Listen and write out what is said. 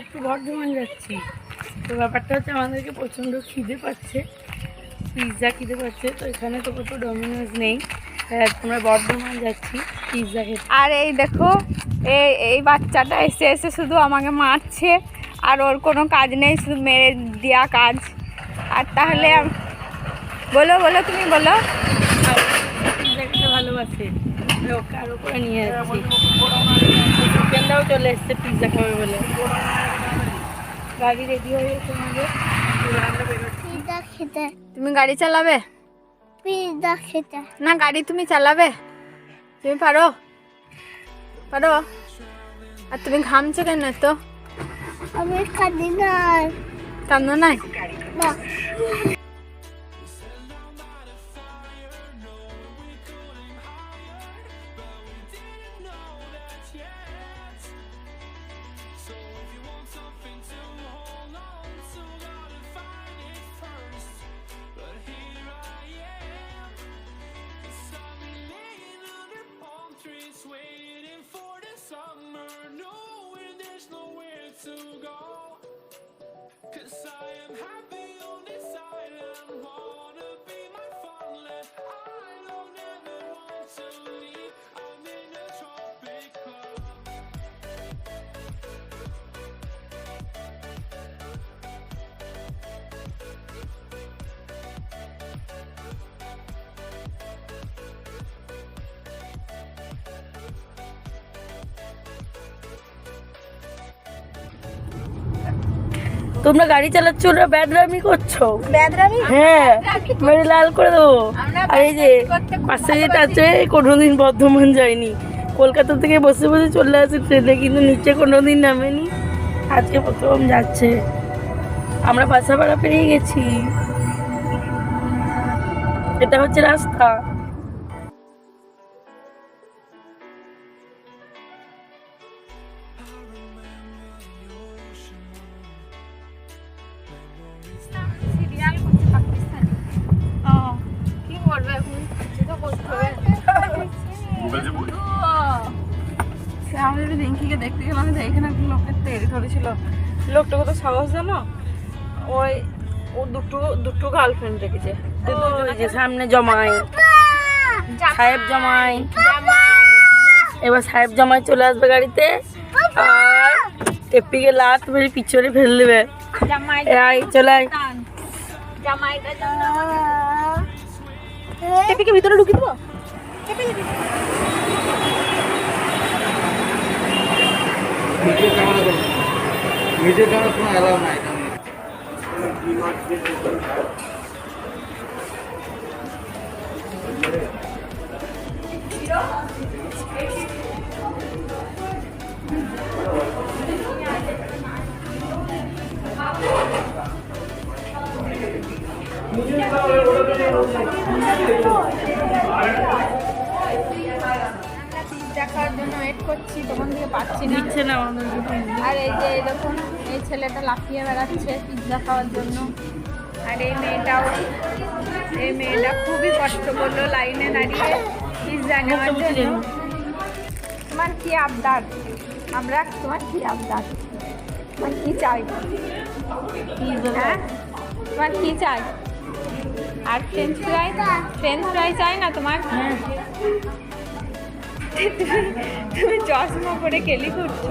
একটু বর্ধমান যাচ্ছি। তো ব্যাপারটা হচ্ছে আমাদেরকে প্রচণ্ড খিদে পাচ্ছে, পিৎজা খিদে পাচ্ছে। তো এখানে তো কত ডমিনোজ নেই, আমরা বর্ধমান যাচ্ছি পিৎজা খেতে। আর এই দেখো এই বাচ্চাটা এসে এসে শুধু আমাকে মারছে, আর ওর কোনো কাজ নেই, শুধু মেরে দেওয়া কাজ। আর তাহলে বলো বলো তুমি বলো। পিৎজা খেতে ভালোবাসে, ওকে আরও করে নিয়ে যাচ্ছি। চিকেনটাও চলে এসছে পিৎজা খাবে বলে। গাড়ি রেডি হয়ে গেছে আমাদের, আমরা বেরোচ্ছি পিৎজা খেতে। তুমি গাড়ি চালাবে পিৎজা খেতে না? গাড়ি তুমি চালাবে? তুমি পারো? পারো? আর তুমি ঘামছো কেন? তো আমি খাদি না। কান্না নাই? না তোমরা গাড়ি চালাচ্ছ, ওরা ব্যাদরামি করছো। ব্যাদরামি? হ্যাঁ, মেরে লাল করে দেবো। আর এই যে পাশে যেটা আছে, কোনোদিন বর্ধমান যায়নি, কলকাতা থেকে বসে বসে চলে আসে ট্রেনে, কিন্তু নিচে কোনোদিন নামেনি, আজকে প্রথম যাচ্ছে। আমরা বাসাপাড়া পেরিয়ে গেছি, এটা হচ্ছে রাস্তা। কি করবে এখন? কিছু তো করতে হবে। আমি যদি রিঙ্কিকে দেখতে গেলাম, এখানে একটা লোকের তৈরি ধরেছিল। লোকটা কত সাহস জানো, ওই ও দুটো গার্লফ্রেন্ড রেখেছে। ওই যে সামনে জমাই, সাহেব জমাই, এবার সাহেব জমাই চলে আসবে গাড়িতে, আর টেপিকে লাত মেরে পিছনে ফেলে দেবে। এই চলে আয়। টেপিকে ভিতরে ঢুকিয়ে দেবো। ভিডিও ক্যামেরা কোনো অ্যালাউ নাই। দেখার জন্য ওয়েট করছি, তখন থেকে পাচ্ছি না। দিচ্ছে না আমাদেরকে। আর এই যে দেখুন, এই ছেলেটা লাফিয়ে বেড়াচ্ছে পিৎজা খাওয়ার জন্য। আর এই মেয়েটা খুবই কষ্ট করলো লাইনে দাঁড়িয়ে পিৎজা নেওয়ার জন্য। তোমার কি আবদার? তোমার কি আবদার? তোমার কি চাই? হ্যাঁ, তোমার কি চাই? আর ফ্রেঞ্চ ফ্রাই চাই না তোমার? তুমি চশমা পরে কেলি করছো।